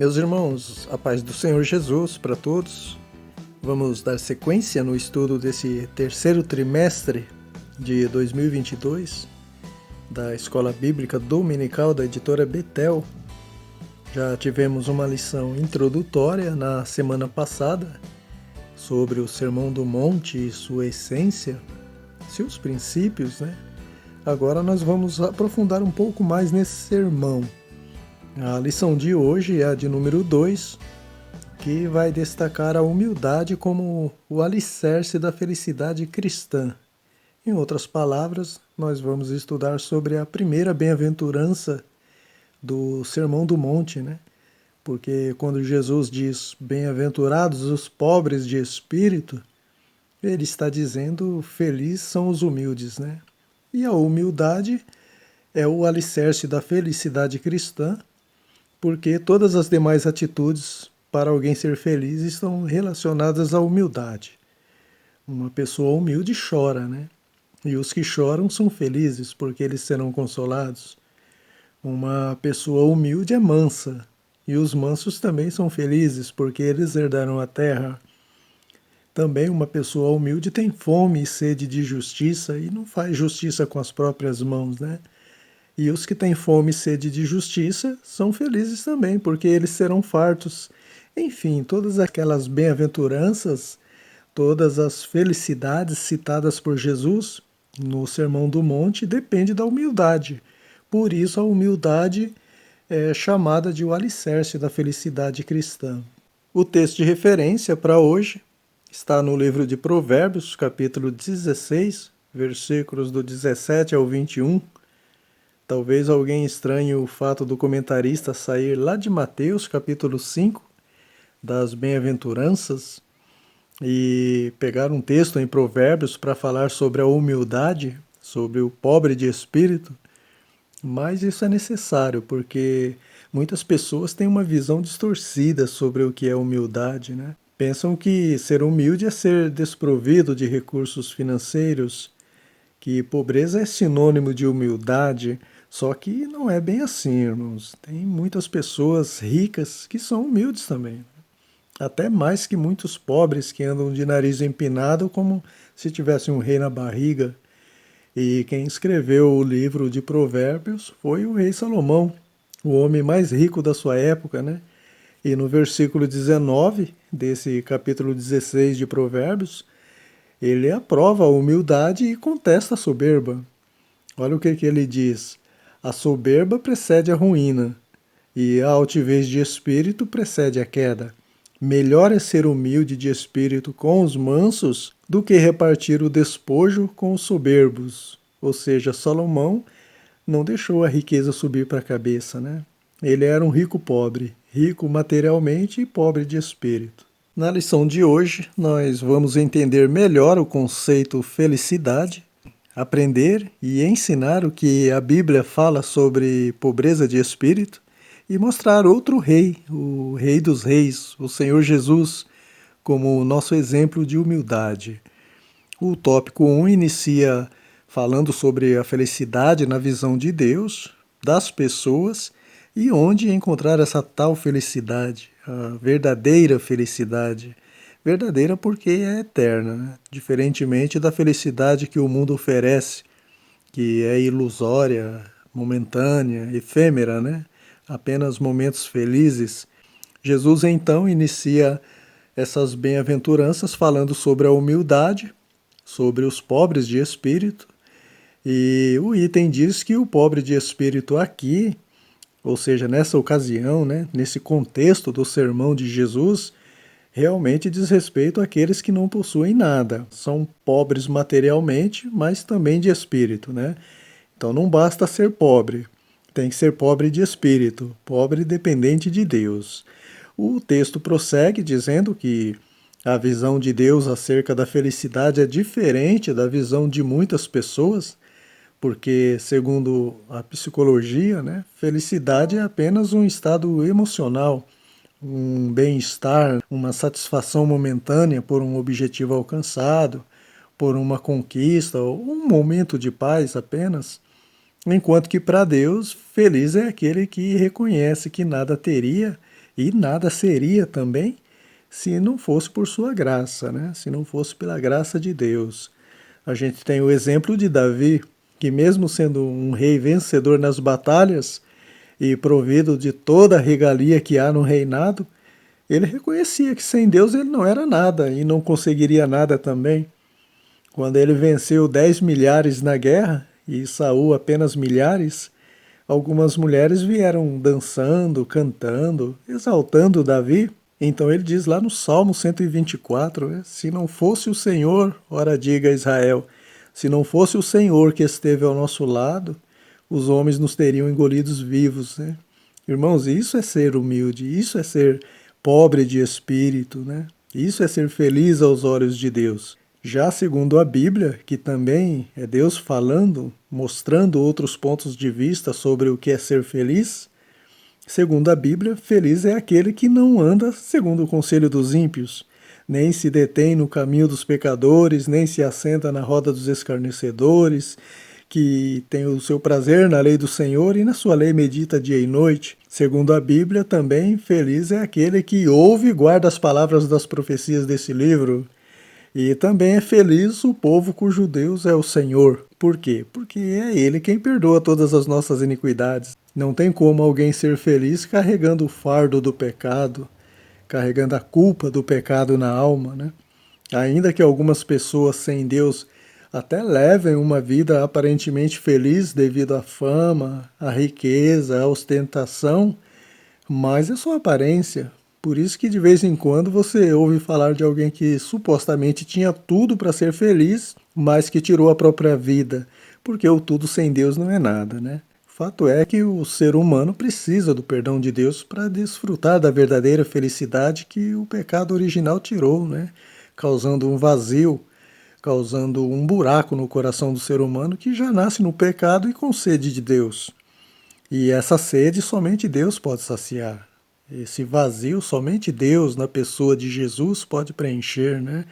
Meus irmãos, a paz do Senhor Jesus para todos. Vamos dar sequência no estudo desse terceiro trimestre de 2022 da Escola Bíblica Dominical da editora Betel. Já tivemos uma lição introdutória na semana passada sobre o Sermão do Monte e sua essência, seus princípios, né? Agora nós vamos aprofundar um pouco mais nesse sermão. A lição de hoje é a de número 2, que vai destacar a humildade como o alicerce da felicidade cristã. Em outras palavras, nós vamos estudar sobre a primeira bem-aventurança do Sermão do Monte, né? Porque quando Jesus diz bem-aventurados os pobres de espírito, ele está dizendo felizes são os humildes, né? E a humildade é o alicerce da felicidade cristã, porque todas as demais atitudes para alguém ser feliz estão relacionadas à humildade. Uma pessoa humilde chora, né? E os que choram são felizes, porque eles serão consolados. Uma pessoa humilde é mansa, e os mansos também são felizes, porque eles herdarão a terra. Também uma pessoa humilde tem fome e sede de justiça, e não faz justiça com as próprias mãos, né? E os que têm fome e sede de justiça são felizes também, porque eles serão fartos. Enfim, todas aquelas bem-aventuranças, todas as felicidades citadas por Jesus no Sermão do Monte dependem da humildade. Por isso a humildade é chamada de o alicerce da felicidade cristã. O texto de referência para hoje está no livro de Provérbios, capítulo 16, versículos do 17 ao 21. Talvez alguém estranhe o fato do comentarista sair lá de Mateus, capítulo 5, das bem-aventuranças, e pegar um texto em Provérbios para falar sobre a humildade, sobre o pobre de espírito, mas isso é necessário, porque muitas pessoas têm uma visão distorcida sobre o que é humildade, né? Pensam que ser humilde é ser desprovido de recursos financeiros, que pobreza é sinônimo de humildade, só que não é bem assim, irmãos. Tem muitas pessoas ricas que são humildes também. Até mais que muitos pobres que andam de nariz empinado como se tivesse um rei na barriga. E quem escreveu o livro de Provérbios foi o rei Salomão, o homem mais rico da sua época, né? E no versículo 19 desse capítulo 16 de Provérbios, ele aprova a humildade e contesta a soberba. Olha o que ele diz. A soberba precede a ruína, e a altivez de espírito precede a queda. Melhor é ser humilde de espírito com os mansos do que repartir o despojo com os soberbos. Ou seja, Salomão não deixou a riqueza subir para a cabeça, né? Ele era um rico pobre, rico materialmente e pobre de espírito. Na lição de hoje, nós vamos entender melhor o conceito felicidade, aprender e ensinar o que a Bíblia fala sobre pobreza de espírito e mostrar outro rei, o Rei dos Reis, o Senhor Jesus, como o nosso exemplo de humildade. O tópico 1 inicia falando sobre a felicidade na visão de Deus, das pessoas e onde encontrar essa tal felicidade, a verdadeira felicidade. Verdadeira porque é eterna, né? Diferentemente da felicidade que o mundo oferece, que é ilusória, momentânea, efêmera, né? Apenas momentos felizes. Jesus então inicia essas bem-aventuranças falando sobre a humildade, sobre os pobres de espírito, e o item diz que o pobre de espírito aqui, ou seja, nessa ocasião, né, nesse contexto do sermão de Jesus, realmente diz respeito àqueles que não possuem nada. São pobres materialmente, mas também de espírito, né? Então não basta ser pobre, tem que ser pobre de espírito, pobre dependente de Deus. O texto prossegue dizendo que a visão de Deus acerca da felicidade é diferente da visão de muitas pessoas, porque, segundo a psicologia, né, felicidade é apenas um estado emocional, um bem-estar, uma satisfação momentânea por um objetivo alcançado, por uma conquista ou um momento de paz apenas, enquanto que para Deus, feliz é aquele que reconhece que nada teria E nada seria também se não fosse por sua graça, né? Se não fosse pela graça de Deus. A gente tem o exemplo de Davi, que mesmo sendo um rei vencedor nas batalhas e provido de toda a regalia que há no reinado, ele reconhecia que sem Deus ele não era nada e não conseguiria nada também. Quando ele venceu 10 milhares na guerra e Saul apenas milhares, algumas mulheres vieram dançando, cantando, exaltando Davi. Então ele diz lá no Salmo 124, né? Se não fosse o Senhor, ora diga a Israel, se não fosse o Senhor que esteve ao nosso lado, os homens nos teriam engolidos vivos, né? Irmãos, isso é ser humilde, isso é ser pobre de espírito, né? Isso é ser feliz aos olhos de Deus. Já segundo a Bíblia, que também é Deus falando, mostrando outros pontos de vista sobre o que é ser feliz, segundo a Bíblia, feliz é aquele que não anda segundo o conselho dos ímpios, nem se detém no caminho dos pecadores, nem se assenta na roda dos escarnecedores, que tem o seu prazer na lei do Senhor e na sua lei medita dia e noite. Segundo a Bíblia, também feliz é aquele que ouve e guarda as palavras das profecias desse livro. E também é feliz o povo cujo Deus é o Senhor. Por quê? Porque é Ele quem perdoa todas as nossas iniquidades. Não tem como alguém ser feliz carregando o fardo do pecado, carregando a culpa do pecado na alma, né? Ainda que algumas pessoas sem Deus até levem uma vida aparentemente feliz devido à fama, à riqueza, à ostentação, mas é só aparência. Por isso que de vez em quando você ouve falar de alguém que supostamente tinha tudo para ser feliz, mas que tirou a própria vida, porque o tudo sem Deus não é nada, né? O fato é que o ser humano precisa do perdão de Deus para desfrutar da verdadeira felicidade que o pecado original tirou, né? Causando um vazio, causando um buraco no coração do ser humano que já nasce no pecado e com sede de Deus. E essa sede somente Deus pode saciar. Esse vazio somente Deus, na pessoa de Jesus, pode preencher, né?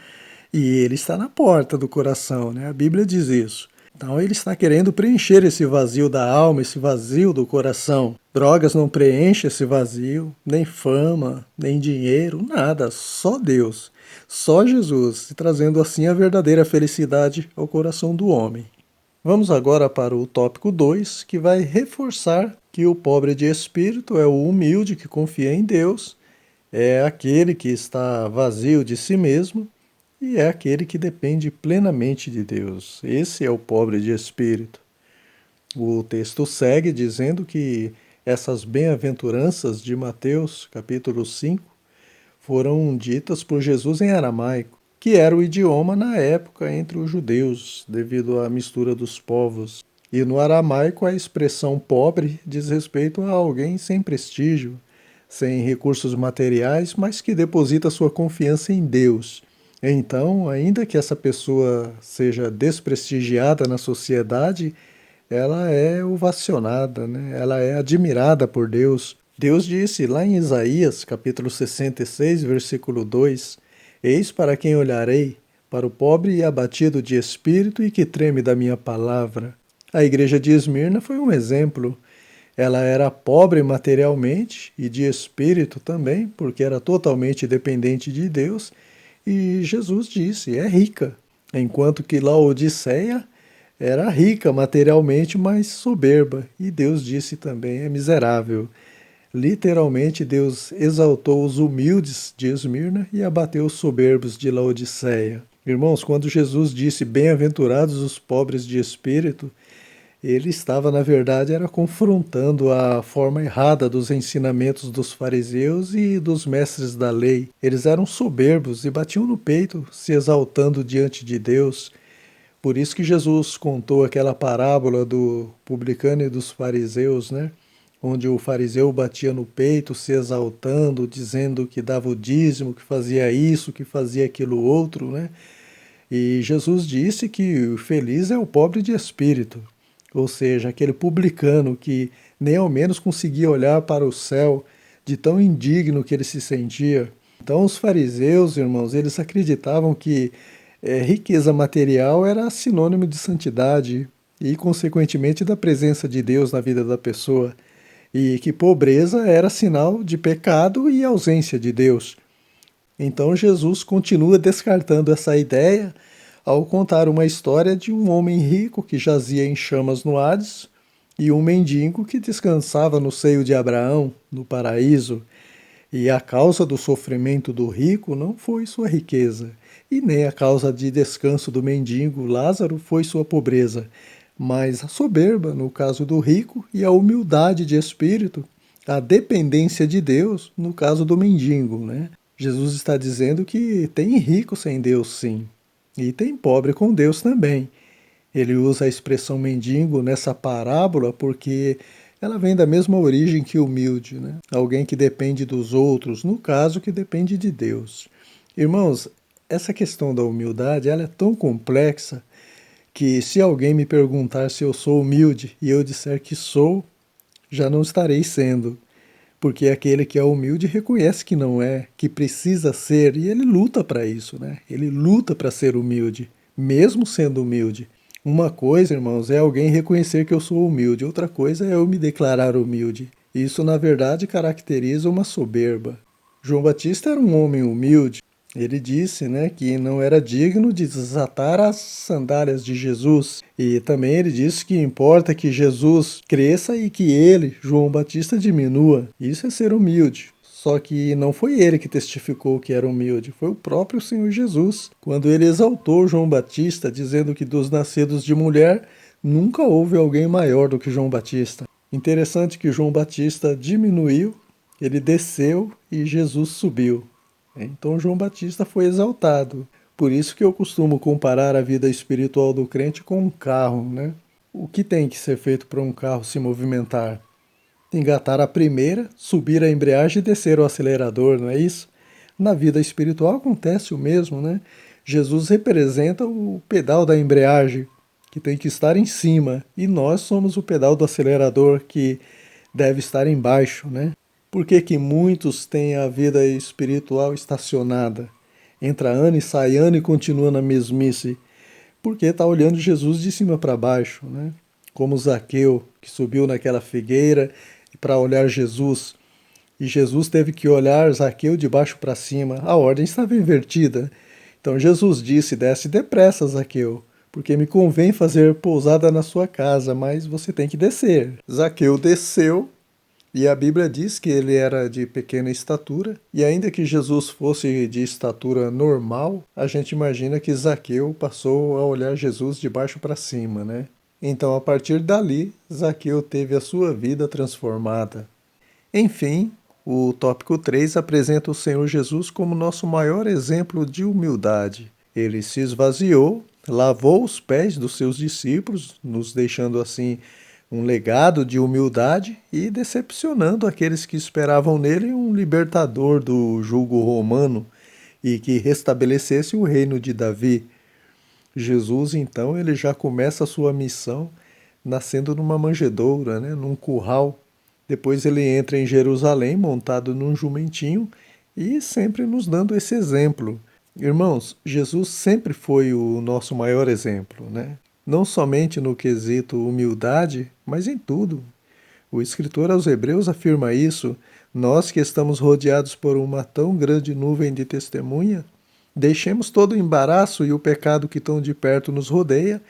E Ele está na porta do coração, né? A Bíblia diz isso. Então Ele está querendo preencher esse vazio da alma, esse vazio do coração. Drogas não preenchem esse vazio, nem fama, nem dinheiro, nada, só Deus. Só Jesus, trazendo assim a verdadeira felicidade ao coração do homem. Vamos agora para o tópico 2, que vai reforçar que o pobre de espírito é o humilde que confia em Deus, é aquele que está vazio de si mesmo e é aquele que depende plenamente de Deus. Esse é o pobre de espírito. O texto segue dizendo que essas bem-aventuranças de Mateus, capítulo 5, foram ditas por Jesus em aramaico, que era o idioma na época entre os judeus, devido à mistura dos povos. E no aramaico a expressão pobre diz respeito a alguém sem prestígio, sem recursos materiais, mas que deposita sua confiança em Deus. Então, ainda que essa pessoa seja desprestigiada na sociedade, ela é ovacionada, né? Ela é admirada por Deus. Deus disse lá em Isaías, capítulo 66, versículo 2, Eis para quem olharei, para o pobre e abatido de espírito e que treme da minha palavra. A igreja de Esmirna foi um exemplo. Ela era pobre materialmente e de espírito também, porque era totalmente dependente de Deus, e Jesus disse, é rica, enquanto que Laodiceia era rica materialmente, mas soberba, e Deus disse também, é miserável. Literalmente, Deus exaltou os humildes de Esmirna e abateu os soberbos de Laodiceia. Irmãos, quando Jesus disse bem-aventurados os pobres de espírito, ele estava, na verdade, era confrontando a forma errada dos ensinamentos dos fariseus e dos mestres da lei. Eles eram soberbos e batiam no peito, se exaltando diante de Deus. Por isso que Jesus contou aquela parábola do publicano e dos fariseus, né? Onde o fariseu batia no peito, se exaltando, dizendo que dava o dízimo, que fazia isso, que fazia aquilo outro, né? E Jesus disse que o feliz é o pobre de espírito, ou seja, aquele publicano que nem ao menos conseguia olhar para o céu de tão indigno que ele se sentia. Então os fariseus, irmãos, eles acreditavam que riqueza material era sinônimo de santidade e, consequentemente, da presença de Deus na vida da pessoa. e que pobreza era sinal de pecado e ausência de Deus. Então Jesus continua descartando essa ideia ao contar uma história de um homem rico que jazia em chamas no Hades e um mendigo que descansava no seio de Abraão, no paraíso. E a causa do sofrimento do rico não foi sua riqueza, e nem a causa de descanso do mendigo Lázaro foi sua pobreza, mas a soberba, no caso do rico, e a humildade de espírito, a dependência de Deus, no caso do mendigo, né? Jesus está dizendo que tem rico sem Deus, sim, e tem pobre com Deus também. Ele usa a expressão mendigo nessa parábola porque ela vem da mesma origem que humilde, né? Alguém que depende dos outros, no caso que depende de Deus. Irmãos, essa questão da humildade ela é tão complexa que se alguém me perguntar se eu sou humilde e eu disser que sou, já não estarei sendo. Porque aquele que é humilde reconhece que não é, que precisa ser, e ele luta para isso, né? Ele luta para ser humilde, mesmo sendo humilde. Uma coisa, irmãos, é alguém reconhecer que eu sou humilde, outra coisa é eu me declarar humilde. Isso, na verdade, caracteriza uma soberba. João Batista era um homem humilde. Ele disse, né, que não era digno de desatar as sandálias de Jesus. E também ele disse que importa que Jesus cresça e que ele, João Batista, diminua. Isso é ser humilde. Só que não foi ele que testificou que era humilde, foi o próprio Senhor Jesus, quando ele exaltou João Batista, dizendo que dos nascidos de mulher nunca houve alguém maior do que João Batista. Interessante que João Batista diminuiu, ele desceu e Jesus subiu. Então João Batista foi exaltado. Por isso que eu costumo comparar a vida espiritual do crente com um carro, né? O que tem que ser feito para um carro se movimentar? Engatar a primeira, subir a embreagem e descer o acelerador, não é isso? Na vida espiritual acontece o mesmo, né? Jesus representa o pedal da embreagem, que tem que estar em cima, e nós somos o pedal do acelerador, que deve estar embaixo, né? Por que que muitos têm a vida espiritual estacionada? Entra ano e sai ano e continua na mesmice. Porque está olhando Jesus de cima para baixo, né? Como Zaqueu, que subiu naquela figueira para olhar Jesus. E Jesus teve que olhar Zaqueu de baixo para cima. A ordem estava invertida. Então Jesus disse: desce depressa, Zaqueu, porque me convém fazer pousada na sua casa, mas você tem que descer. Zaqueu desceu, e a Bíblia diz que ele era de pequena estatura, e ainda que Jesus fosse de estatura normal, a gente imagina que Zaqueu passou a olhar Jesus de baixo para cima, né? Então, a partir dali, Zaqueu teve a sua vida transformada. Enfim, o tópico 3 apresenta o Senhor Jesus como nosso maior exemplo de humildade. Ele se esvaziou, lavou os pés dos seus discípulos, nos deixando assim um legado de humildade e decepcionando aqueles que esperavam nele um libertador do jugo romano e que restabelecesse o reino de Davi. Jesus, então, ele já começa a sua missão nascendo numa manjedoura, né, num curral. Depois ele entra em Jerusalém montado num jumentinho e sempre nos dando esse exemplo. Irmãos, Jesus sempre foi o nosso maior exemplo, né? Não somente no quesito humildade, mas em tudo. O escritor aos Hebreus afirma isso. Nós que estamos rodeados por uma tão grande nuvem de testemunha, deixemos todo o embaraço e o pecado que tão de perto nos rodeia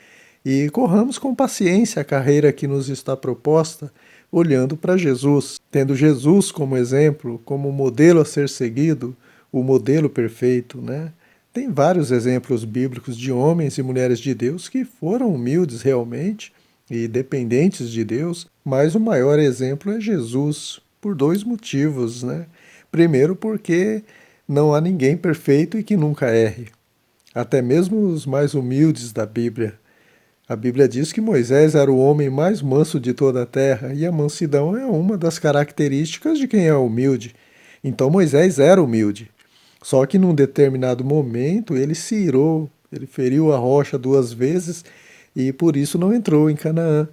e corramos com paciência a carreira que nos está proposta, olhando para Jesus, tendo Jesus como exemplo, como modelo a ser seguido, o modelo perfeito, né? Tem vários exemplos bíblicos de homens e mulheres de Deus que foram humildes realmente e dependentes de Deus, mas o maior exemplo é Jesus, por dois motivos, né? Primeiro, porque não há ninguém perfeito e que nunca erre. Até mesmo os mais humildes da Bíblia. A Bíblia diz que Moisés era o homem mais manso de toda a terra, e a mansidão é uma das características de quem é humilde. Então Moisés era humilde. Só que num determinado momento ele se irou, ele feriu a rocha 2 vezes e por isso não entrou em Canaã.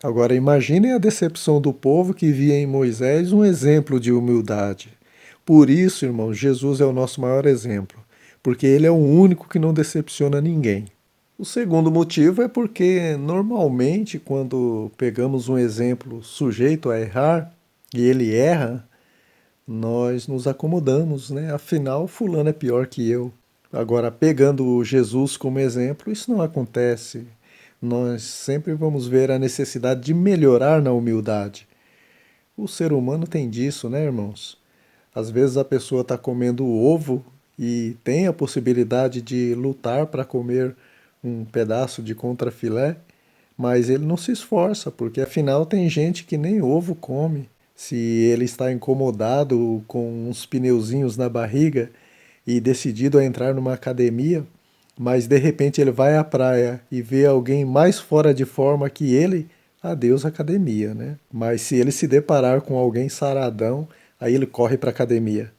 Agora imaginem a decepção do povo que via em Moisés um exemplo de humildade. Por isso, irmãos, Jesus é o nosso maior exemplo, porque ele é o único que não decepciona ninguém. O segundo motivo é porque, normalmente, quando pegamos um exemplo sujeito a errar, e ele erra, nós nos acomodamos, né? Afinal, fulano é pior que eu. Agora, pegando Jesus como exemplo, isso não acontece. Nós sempre vamos ver a necessidade de melhorar na humildade. O ser humano tem disso, né, irmãos? Às vezes a pessoa está comendo ovo e tem a possibilidade de lutar para comer um pedaço de contrafilé, mas ele não se esforça, porque afinal tem gente que nem ovo come. Se ele está incomodado com uns pneuzinhos na barriga e decidido a entrar numa academia, mas de repente ele vai à praia e vê alguém mais fora de forma que ele, adeus academia, né? Mas se ele se deparar com alguém saradão, aí ele corre para a academia.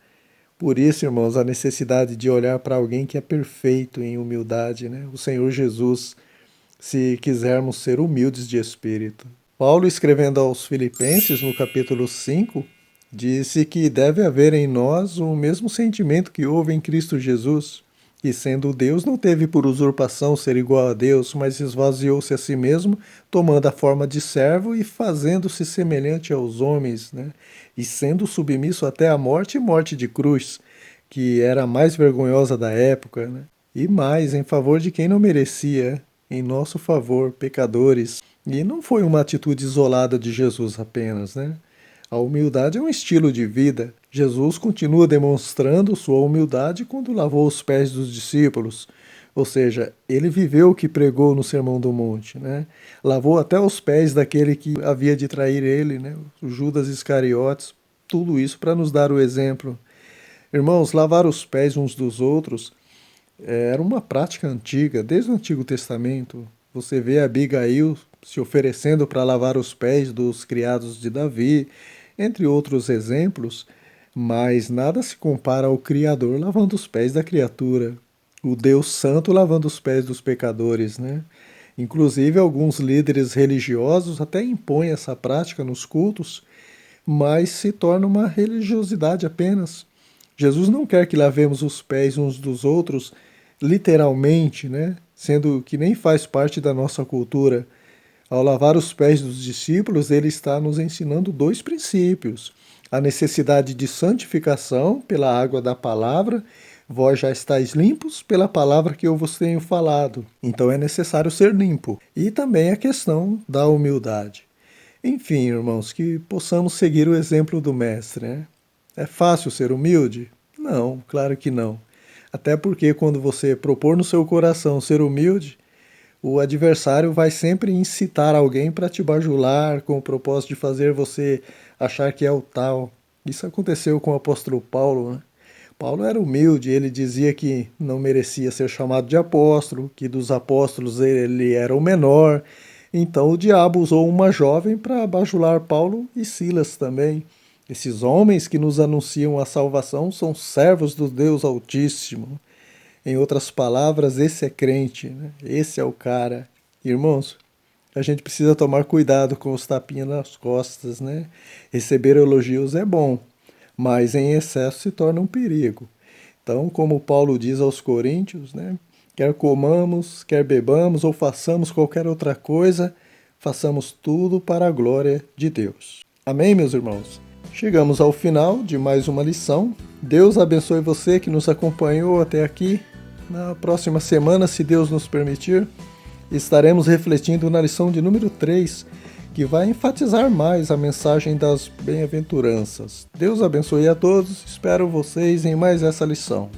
Por isso, irmãos, a necessidade de olhar para alguém que é perfeito em humildade, né? O Senhor Jesus, se quisermos ser humildes de espírito. Paulo, escrevendo aos Filipenses, no capítulo 5, disse que deve haver em nós o mesmo sentimento que houve em Cristo Jesus, que sendo Deus não teve por usurpação ser igual a Deus, mas esvaziou-se a si mesmo, tomando a forma de servo e fazendo-se semelhante aos homens, né? E sendo submisso até a morte e morte de cruz, que era a mais vergonhosa da época, né? E mais, em favor de quem não merecia, em nosso favor, pecadores. E não foi uma atitude isolada de Jesus apenas, né? A humildade é um estilo de vida. Jesus continua demonstrando sua humildade quando lavou os pés dos discípulos. Ou seja, ele viveu o que pregou no Sermão do Monte, né? Lavou até os pés daquele que havia de trair ele, né? O Judas Iscariotes. Tudo isso para nos dar o exemplo. Irmãos, lavar os pés uns dos outros era uma prática antiga, desde o Antigo Testamento. Você vê Abigail se oferecendo para lavar os pés dos criados de Davi, entre outros exemplos, mas nada se compara ao Criador lavando os pés da criatura, o Deus Santo lavando os pés dos pecadores, né? Inclusive, alguns líderes religiosos até impõem essa prática nos cultos, mas se torna uma religiosidade apenas. Jesus não quer que lavemos os pés uns dos outros literalmente, né? Sendo que nem faz parte da nossa cultura. Ao lavar os pés dos discípulos, ele está nos ensinando dois princípios: a necessidade de santificação pela água da palavra. Vós já estáis limpos pela palavra que eu vos tenho falado. Então é necessário ser limpo. E também a questão da humildade. Enfim, irmãos, que possamos seguir o exemplo do Mestre, né? É fácil ser humilde? Não, claro que não. Até porque quando você propor no seu coração ser humilde, o adversário vai sempre incitar alguém para te bajular com o propósito de fazer você achar que é o tal. Isso aconteceu com o apóstolo Paulo, né? Paulo era humilde, ele dizia que não merecia ser chamado de apóstolo, que dos apóstolos ele era o menor. Então o diabo usou uma jovem para bajular Paulo e Silas também. Esses homens que nos anunciam a salvação são servos do Deus Altíssimo. Em outras palavras, esse é crente, né? Esse é o cara. Irmãos, a gente precisa tomar cuidado com os tapinhas nas costas, né? Receber elogios é bom, mas em excesso se torna um perigo. Então, como Paulo diz aos Coríntios, né? Quer comamos, quer bebamos ou façamos qualquer outra coisa, façamos tudo para a glória de Deus. Amém, meus irmãos? Chegamos ao final de mais uma lição. Deus abençoe você que nos acompanhou até aqui. Na próxima semana, se Deus nos permitir, estaremos refletindo na lição de número 3, que vai enfatizar mais a mensagem das bem-aventuranças. Deus abençoe a todos, espero vocês em mais essa lição.